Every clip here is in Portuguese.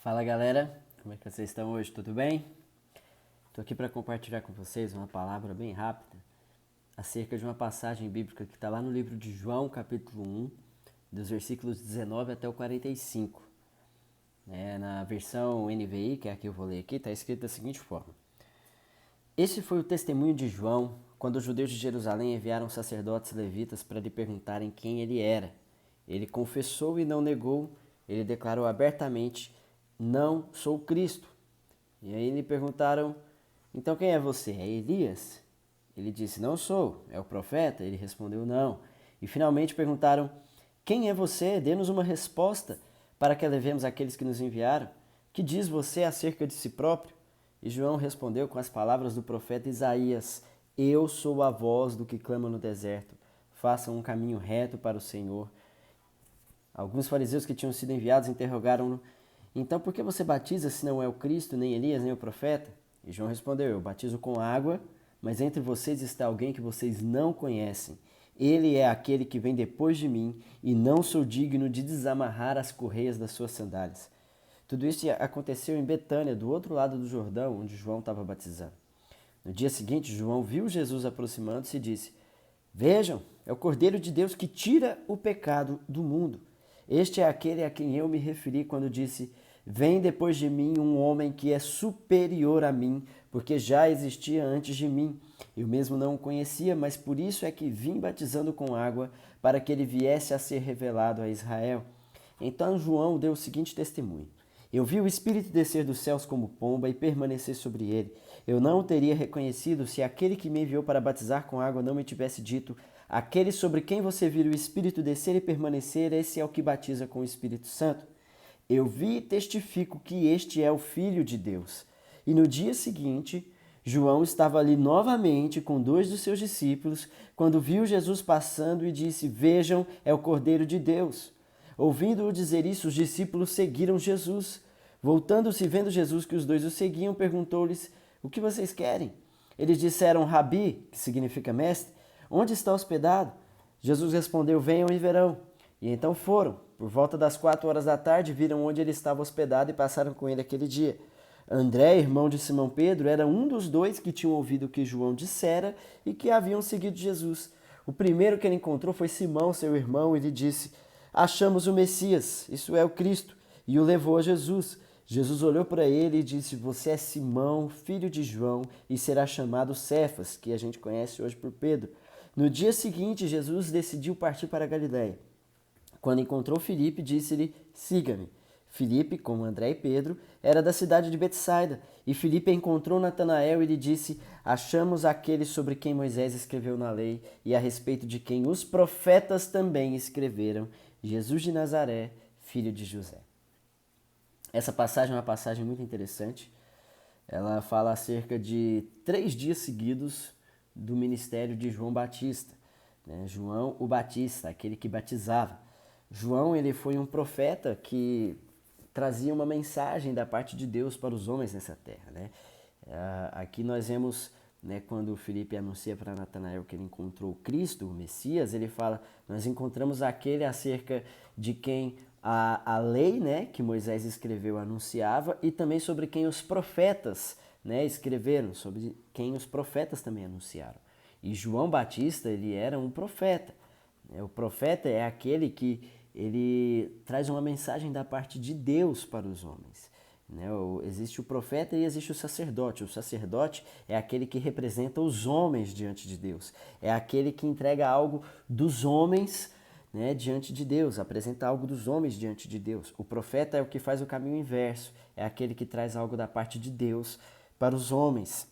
Fala galera, como é que vocês estão hoje? Tudo bem? Estou aqui para compartilhar com vocês uma palavra bem rápida acerca de uma passagem bíblica que está lá no livro de João, capítulo 1, dos versículos 19 até o 45. Na versão NVI, que é a que eu vou ler aqui, está escrito da seguinte forma: Este foi o testemunho de João quando os judeus de Jerusalém enviaram sacerdotes levitas para lhe perguntarem quem ele era. Ele confessou e não negou, ele declarou abertamente: Não sou Cristo. E aí lhe perguntaram: Então quem é você? É Elias? Ele disse: Não sou. É o profeta? Ele respondeu: Não. E finalmente perguntaram: Quem é você? Dê-nos uma resposta para que levemos aqueles que nos enviaram. Que diz você acerca de si próprio? E João respondeu com as palavras do profeta Isaías: Eu sou a voz do que clama no deserto. Façam um caminho reto para o Senhor. Alguns fariseus que tinham sido enviados interrogaram-no: Então por que você batiza se não é o Cristo, nem Elias, nem o profeta? E João respondeu: Eu batizo com água, mas entre vocês está alguém que vocês não conhecem. Ele é aquele que vem depois de mim, e não sou digno de desamarrar as correias das suas sandálias. Tudo isso aconteceu em Betânia, do outro lado do Jordão, onde João estava batizando. No dia seguinte, João viu Jesus aproximando-se e disse: Vejam, é o Cordeiro de Deus que tira o pecado do mundo. Este é aquele a quem eu me referi quando disse: Vem depois de mim um homem que é superior a mim, porque já existia antes de mim. Eu mesmo não o conhecia, mas por isso é que vim batizando com água, para que ele viesse a ser revelado a Israel. Então João deu o seguinte testemunho: Eu vi o Espírito descer dos céus como pomba e permanecer sobre ele. Eu não o teria reconhecido se aquele que me enviou para batizar com água não me tivesse dito: Aquele sobre quem você vira o Espírito descer e permanecer, esse é o que batiza com o Espírito Santo. Eu vi e testifico que este é o Filho de Deus. E no dia seguinte, João estava ali novamente com dois dos seus discípulos, quando viu Jesus passando e disse: Vejam, é o Cordeiro de Deus. Ouvindo-o dizer isso, os discípulos seguiram Jesus. Voltando-se e vendo Jesus que os dois o seguiam, perguntou-lhes: O que vocês querem? Eles disseram: Rabi, que significa mestre, onde está hospedado? Jesus respondeu: Venham e verão. E então foram. Por volta das 4 horas da tarde, viram onde ele estava hospedado e passaram com ele aquele dia. André, irmão de Simão Pedro, era um dos dois que tinham ouvido o que João dissera e que haviam seguido Jesus. O primeiro que ele encontrou foi Simão, seu irmão, e lhe disse: Achamos o Messias, isso é o Cristo, e o levou a Jesus. Jesus olhou para ele e disse: Você é Simão, filho de João, e será chamado Cefas, que a gente conhece hoje por Pedro. No dia seguinte, Jesus decidiu partir para a Galiléia. Quando encontrou Filipe, disse-lhe: Siga-me. Filipe, como André e Pedro, era da cidade de Betsaida, e Filipe encontrou Natanael e lhe disse: Achamos aquele sobre quem Moisés escreveu na lei e a respeito de quem os profetas também escreveram, Jesus de Nazaré, filho de José. Essa passagem é uma passagem muito interessante. Ela fala acerca de 3 dias seguidos do ministério de João Batista. João o Batista, aquele que batizava. João, ele foi um profeta que trazia uma mensagem da parte de Deus para os homens nessa terra. Aqui nós vemos, quando o Filipe anuncia para Natanael que ele encontrou Cristo, o Messias, ele fala: nós encontramos aquele acerca de quem a lei, que Moisés escreveu, anunciava, e também sobre quem os profetas, escreveram, sobre quem os profetas também anunciaram. E João Batista, ele era um profeta. O profeta é aquele que ele traz uma mensagem da parte de Deus para os homens. Existe o profeta e existe o sacerdote. O sacerdote é aquele que representa os homens diante de Deus. É aquele que entrega algo dos homens, diante de Deus, apresenta algo dos homens diante de Deus. O profeta é o que faz o caminho inverso. É aquele que traz algo da parte de Deus para os homens.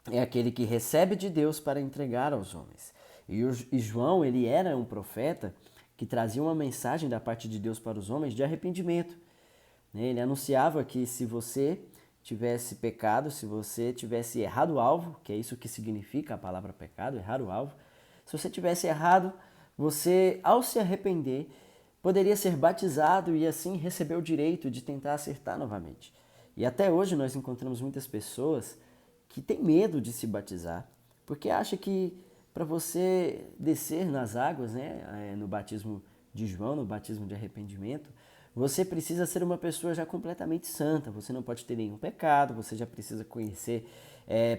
É aquele que recebe de Deus para entregar aos homens. E João, ele era um profeta que trazia uma mensagem da parte de Deus para os homens de arrependimento. Ele anunciava que se você tivesse pecado, se você tivesse errado o alvo, que é isso que significa a palavra pecado, errar o alvo, se você tivesse errado, você, ao se arrepender, poderia ser batizado e assim receber o direito de tentar acertar novamente. E até hoje nós encontramos muitas pessoas que têm medo de se batizar, porque acha que para você descer nas águas, no batismo de João, no batismo de arrependimento, você precisa ser uma pessoa já completamente santa. Você não pode ter nenhum pecado, você já precisa conhecer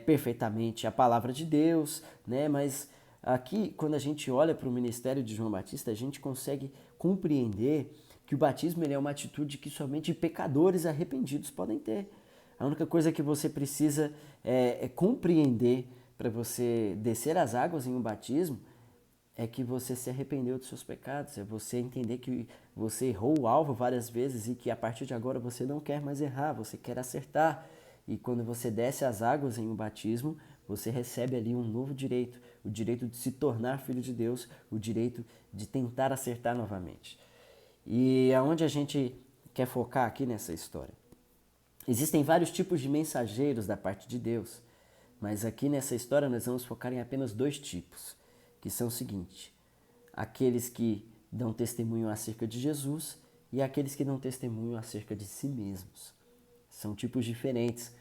perfeitamente a palavra de Deus, né? Mas aqui, quando a gente olha para o ministério de João Batista, a gente consegue compreender que o batismo ele é uma atitude que somente pecadores arrependidos podem ter. A única coisa que você precisa é compreender para você descer as águas em um batismo é que você se arrependeu dos seus pecados, é você entender que você errou o alvo várias vezes e que a partir de agora você não quer mais errar, você quer acertar. E quando você desce as águas em um batismo, você recebe ali um novo direito, o direito de se tornar filho de Deus, o direito de tentar acertar novamente. E aonde a gente quer focar aqui nessa história? Existem vários tipos de mensageiros da parte de Deus, mas aqui nessa história nós vamos focar em apenas 2 tipos, que são o seguinte: aqueles que dão testemunho acerca de Jesus e aqueles que dão testemunho acerca de si mesmos. São tipos diferentes.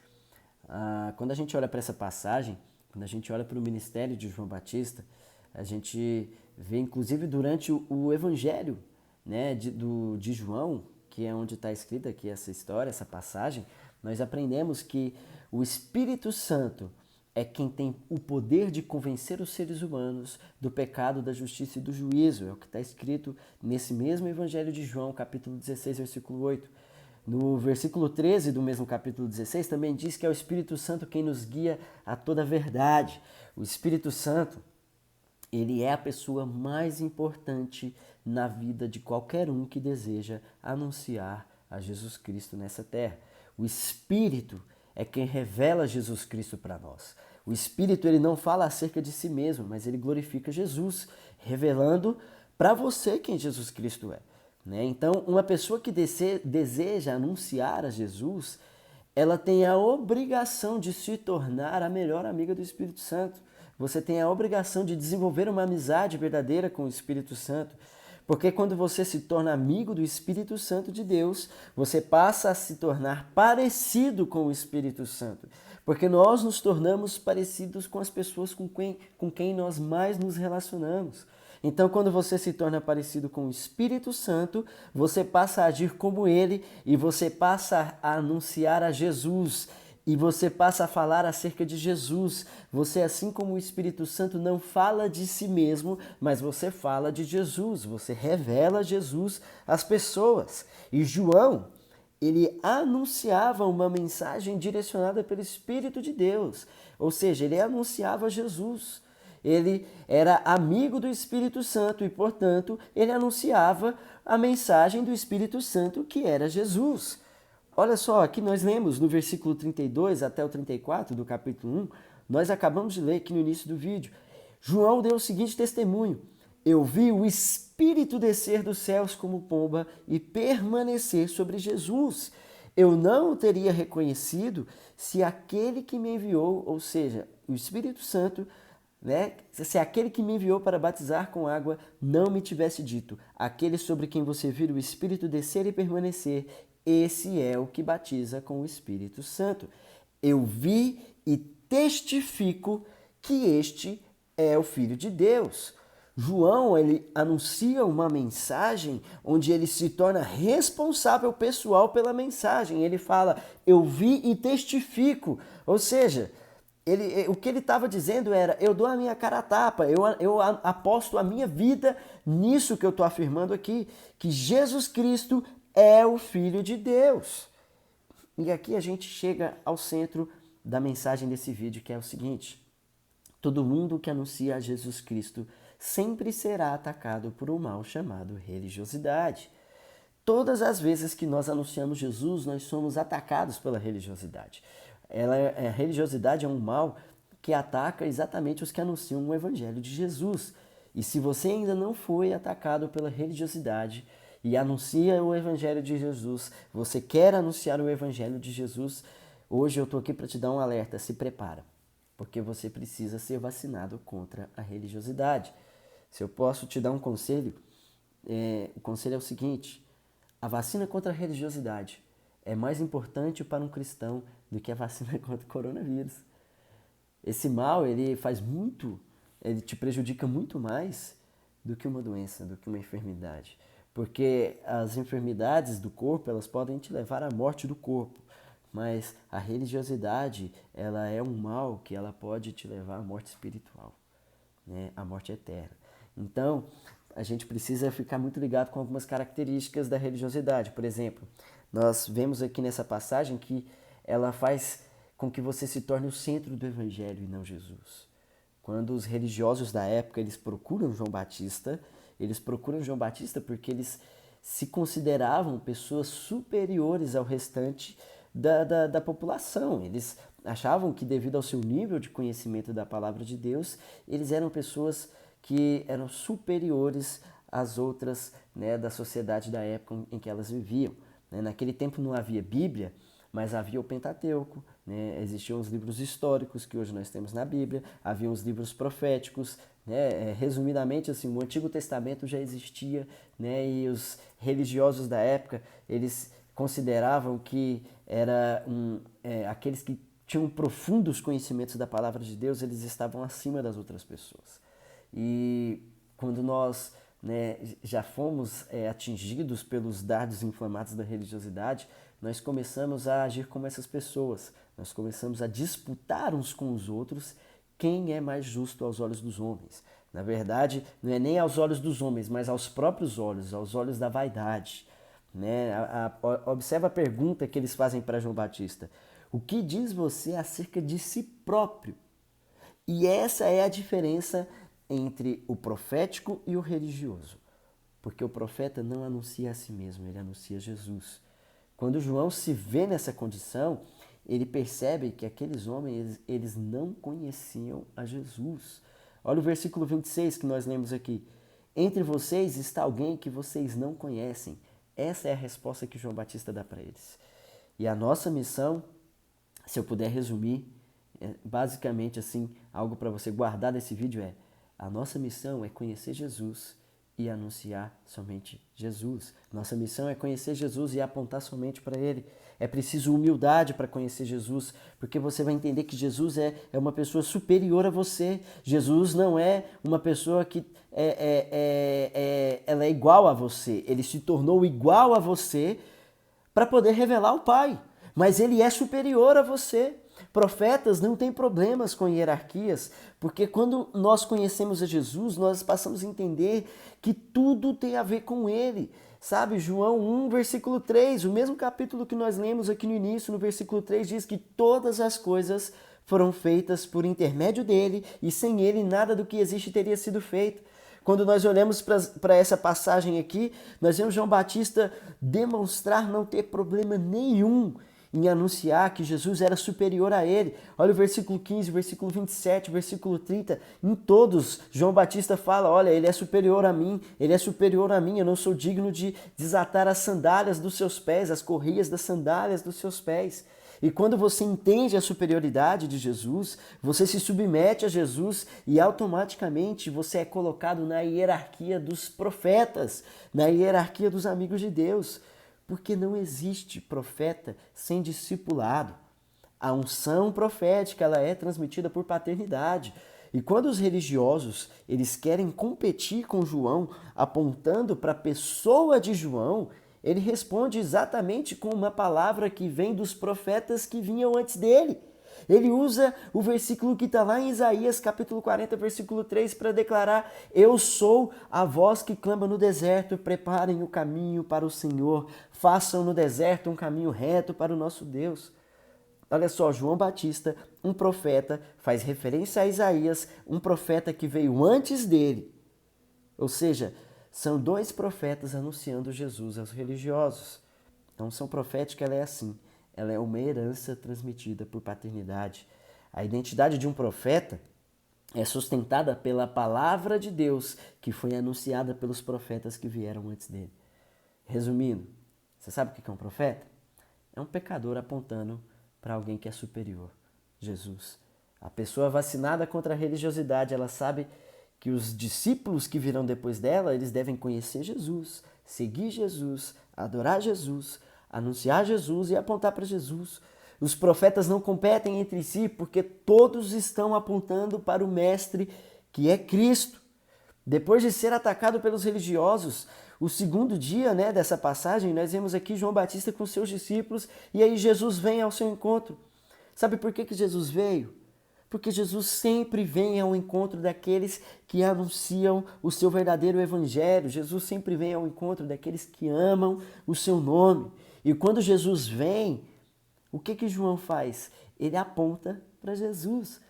Quando a gente olha para essa passagem, quando a gente olha para o ministério de João Batista, a gente vê inclusive durante o evangelho, né, de João, que é onde está escrita aqui essa história, essa passagem, nós aprendemos que o Espírito Santo é quem tem o poder de convencer os seres humanos do pecado, da justiça e do juízo. É o que está escrito nesse mesmo Evangelho de João, capítulo 16, versículo 8. No versículo 13 do mesmo capítulo 16 também diz que é o Espírito Santo quem nos guia a toda a verdade. O Espírito Santo, ele é a pessoa mais importante na vida de qualquer um que deseja anunciar a Jesus Cristo nessa terra. O Espírito é quem revela Jesus Cristo para nós. O Espírito ele não fala acerca de si mesmo, mas ele glorifica Jesus, revelando para você quem Jesus Cristo é. Né? Então, uma pessoa que deseja anunciar a Jesus, ela tem a obrigação de se tornar a melhor amiga do Espírito Santo. Você tem a obrigação de desenvolver uma amizade verdadeira com o Espírito Santo. Porque quando você se torna amigo do Espírito Santo de Deus, você passa a se tornar parecido com o Espírito Santo. Porque nós nos tornamos parecidos com as pessoas com quem nós mais nos relacionamos. Então, quando você se torna parecido com o Espírito Santo, você passa a agir como ele e você passa a anunciar a Jesus. E você passa a falar acerca de Jesus. Você, assim como o Espírito Santo, não fala de si mesmo, mas você fala de Jesus. Você revela Jesus às pessoas. E João, ele anunciava uma mensagem direcionada pelo Espírito de Deus. Ou seja, ele anunciava Jesus. Ele era amigo do Espírito Santo e, portanto, ele anunciava a mensagem do Espírito Santo, que era Jesus. Olha só, aqui nós lemos no versículo 32 até o 34 do capítulo 1, nós acabamos de ler aqui no início do vídeo. João deu o seguinte testemunho: eu vi o Espírito descer dos céus como pomba e permanecer sobre Jesus. Eu não o teria reconhecido se aquele que me enviou, ou seja, o Espírito Santo, né? Se aquele que me enviou para batizar com água não me tivesse dito: aquele sobre quem você vira o Espírito descer e permanecer, esse é o que batiza com o Espírito Santo. Eu vi e testifico que este é o Filho de Deus. João, ele anuncia uma mensagem onde ele se torna responsável pessoal pela mensagem. Ele fala: eu vi e testifico. Ou seja, o que ele estava dizendo era: eu dou a minha cara a tapa, eu aposto a minha vida nisso que eu estou afirmando aqui, que Jesus Cristo é o Filho de Deus. E aqui a gente chega ao centro da mensagem desse vídeo, que é o seguinte: todo mundo que anuncia a Jesus Cristo sempre será atacado por um mal chamado religiosidade. Todas as vezes que nós anunciamos Jesus, nós somos atacados pela religiosidade. A religiosidade é um mal que ataca exatamente os que anunciam o Evangelho de Jesus. E se você ainda não foi atacado pela religiosidade e anuncia o Evangelho de Jesus, você quer anunciar o Evangelho de Jesus, hoje eu estou aqui para te dar um alerta: se prepara, porque você precisa ser vacinado contra a religiosidade. Se eu posso te dar um conselho, o conselho é o seguinte: a vacina contra a religiosidade é mais importante para um cristão do que a vacina contra o coronavírus. Esse mal, ele te prejudica muito mais do que uma doença, do que uma enfermidade. porque as enfermidades do corpo, elas podem te levar à morte do corpo, mas a religiosidade, ela é um mal que ela pode te levar à morte espiritual, né? À morte eterna. Então, a gente precisa ficar muito ligado com algumas características da religiosidade. Por exemplo, nós vemos aqui nessa passagem que ela faz com que você se torne o centro do evangelho e não Jesus. Quando os religiosos da época eles procuram João Batista porque eles se consideravam pessoas superiores ao restante da população. Eles achavam que, devido ao seu nível de conhecimento da palavra de Deus, eles eram pessoas que eram superiores às outras, né, da sociedade da época em que elas viviam. Naquele tempo não havia Bíblia, mas havia o Pentateuco, né? Existiam os livros históricos que hoje nós temos na Bíblia, havia os livros proféticos, né? Resumidamente, assim, o Antigo Testamento já existia, né? E os religiosos da época, eles consideravam que aqueles que tinham profundos conhecimentos da palavra de Deus, eles estavam acima das outras pessoas. E quando nós, né, já fomos atingidos pelos dardos inflamados da religiosidade, nós começamos a agir como essas pessoas. Nós começamos a disputar uns com os outros quem é mais justo aos olhos dos homens. Na verdade, não é nem aos olhos dos homens, mas aos próprios olhos, aos olhos da vaidade. Né? Observa a pergunta que eles fazem para João Batista. O que diz você acerca de si próprio? E essa é a diferença entre o profético e o religioso. Porque o profeta não anuncia a si mesmo, ele anuncia Jesus. Quando João se vê nessa condição, ele percebe que aqueles homens, eles não conheciam a Jesus. Olha o versículo 26 que nós lemos aqui. Entre vocês está alguém que vocês não conhecem. Essa é a resposta que João Batista dá para eles. E a nossa missão, se eu puder resumir, basicamente assim, algo para você guardar desse vídeo a nossa missão é conhecer Jesus e anunciar somente Jesus. Nossa missão é conhecer Jesus e apontar somente para Ele. É preciso humildade para conhecer Jesus, porque você vai entender que Jesus é uma pessoa superior a você. Jesus não é uma pessoa que ela é igual a você. Ele se tornou igual a você para poder revelar o Pai, mas Ele é superior a você. Profetas não têm problemas com hierarquias, porque quando nós conhecemos a Jesus, nós passamos a entender que tudo tem a ver com Ele. Sabe, João 1, versículo 3, o mesmo capítulo que nós lemos aqui no início, no versículo 3, diz que todas as coisas foram feitas por intermédio dele e sem ele nada do que existe teria sido feito. Quando nós olhamos para essa passagem aqui, nós vemos João Batista demonstrar não ter problema nenhum em anunciar que Jesus era superior a ele. Olha o versículo 15, versículo 27, versículo 30. Em todos, João Batista fala, olha, ele é superior a mim, eu não sou digno de desatar as sandálias dos seus pés, as correias das sandálias dos seus pés. E quando você entende a superioridade de Jesus, você se submete a Jesus e automaticamente você é colocado na hierarquia dos profetas, na hierarquia dos amigos de Deus. Porque não existe profeta sem discipulado. A unção profética ela é transmitida por paternidade. E quando os religiosos eles querem competir com João, apontando para a pessoa de João, ele responde exatamente com uma palavra que vem dos profetas que vinham antes dele. Ele usa o versículo que está lá em Isaías, capítulo 40, versículo 3, para declarar: eu sou a voz que clama no deserto, preparem o caminho para o Senhor, façam no deserto um caminho reto para o nosso Deus. Olha só, João Batista, um profeta, faz referência a Isaías, um profeta que veio antes dele. Ou seja, são dois profetas anunciando Jesus aos religiosos. Então, a unção profética ela é assim. Ela é uma herança transmitida por paternidade. A identidade de um profeta é sustentada pela palavra de Deus que foi anunciada pelos profetas que vieram antes dele. Resumindo, você sabe o que é um profeta? É um pecador apontando para alguém que é superior, Jesus. A pessoa vacinada contra a religiosidade, ela sabe que os discípulos que virão depois dela, eles devem conhecer Jesus, seguir Jesus, adorar Jesus, anunciar Jesus e apontar para Jesus. Os profetas não competem entre si porque todos estão apontando para o Mestre, que é Cristo. Depois de ser atacado pelos religiosos, O segundo dia, né, dessa passagem, nós vemos aqui João Batista com seus discípulos e aí Jesus vem ao seu encontro. Sabe por que Jesus veio? Porque Jesus sempre vem ao encontro daqueles que anunciam o seu verdadeiro evangelho. Jesus sempre vem ao encontro daqueles que amam o seu nome. E quando Jesus vem, o que João faz? Ele aponta para Jesus.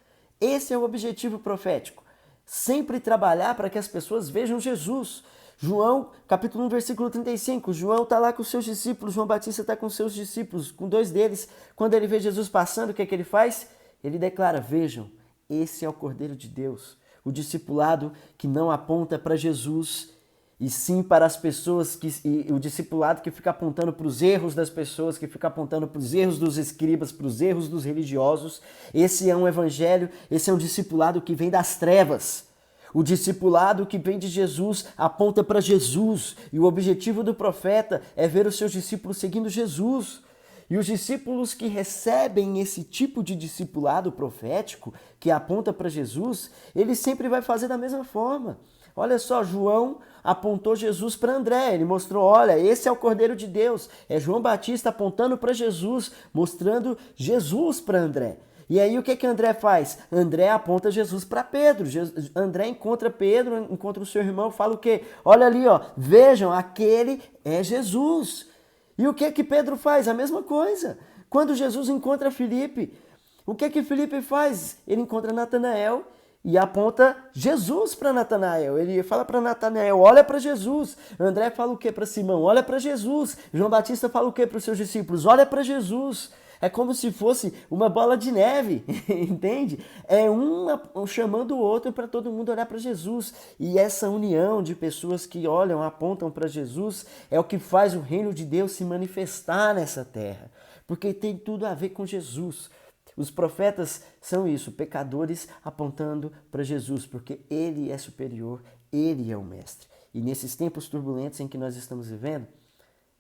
Esse é o objetivo profético. Sempre trabalhar para que as pessoas vejam Jesus. João, capítulo 1, versículo 35. João está lá com os seus discípulos. João Batista está com os seus discípulos, com dois deles. Quando ele vê Jesus passando, o que ele faz? Ele declara, vejam, esse é o Cordeiro de Deus. O discipulado que não aponta para Jesus, e sim para as pessoas, e o discipulado que fica apontando para os erros das pessoas, que fica apontando para os erros dos escribas, para os erros dos religiosos. Esse é um evangelho, esse é um discipulado que vem das trevas. O discipulado que vem de Jesus aponta para Jesus. E o objetivo do profeta é ver os seus discípulos seguindo Jesus. E os discípulos que recebem esse tipo de discipulado profético, que aponta para Jesus, ele sempre vai fazer da mesma forma. Olha só, João apontou Jesus para André, ele mostrou, olha, esse é o Cordeiro de Deus. É João Batista apontando para Jesus, mostrando Jesus para André. E aí o que André faz? André aponta Jesus para Pedro. André encontra Pedro, encontra o seu irmão, fala o quê? Olha ali, ó, vejam, aquele é Jesus. E o que Pedro faz? A mesma coisa. Quando Jesus encontra Filipe, o que Filipe faz? Ele encontra Natanael e aponta Jesus para Natanael. Ele fala para Natanael, olha para Jesus. André fala o que para Simão? Olha para Jesus. João Batista fala o que para os seus discípulos? Olha para Jesus. É como se fosse uma bola de neve, entende? É um chamando o outro para todo mundo olhar para Jesus. E essa união de pessoas que olham, apontam para Jesus, é o que faz o reino de Deus se manifestar nessa terra. Porque tem tudo a ver com Jesus. Os profetas são isso, pecadores apontando para Jesus, porque Ele é superior, Ele é o mestre. E nesses tempos turbulentos em que nós estamos vivendo,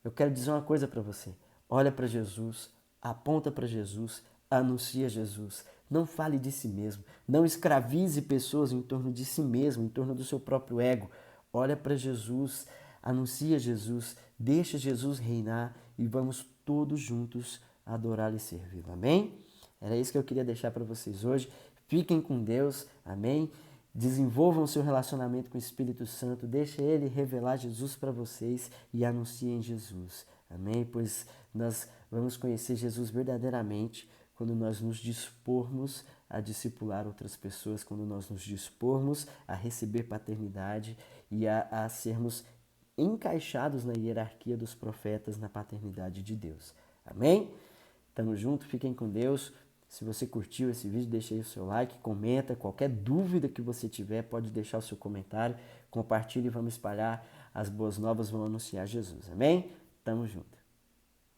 eu quero dizer uma coisa para você. Olha para Jesus, aponta para Jesus, anuncia Jesus. Não fale de si mesmo. Não escravize pessoas em torno de si mesmo, em torno do seu próprio ego. Olha para Jesus, anuncia Jesus, deixa Jesus reinar e vamos todos juntos adorá-lo e servi-lo. Amém? Era isso que eu queria deixar para vocês hoje. Fiquem com Deus. Amém? Desenvolvam o seu relacionamento com o Espírito Santo. Deixe Ele revelar Jesus para vocês e anunciem Jesus. Amém? Pois nós vamos conhecer Jesus verdadeiramente quando nós nos dispormos a discipular outras pessoas, quando nós nos dispormos a receber paternidade e a sermos encaixados na hierarquia dos profetas, na paternidade de Deus. Amém? Tamo junto, fiquem com Deus. Se você curtiu esse vídeo, deixa aí o seu like, comenta. Qualquer dúvida que você tiver, pode deixar o seu comentário. Compartilhe e vamos espalhar as boas novas, vamos anunciar Jesus. Amém? Tamo junto.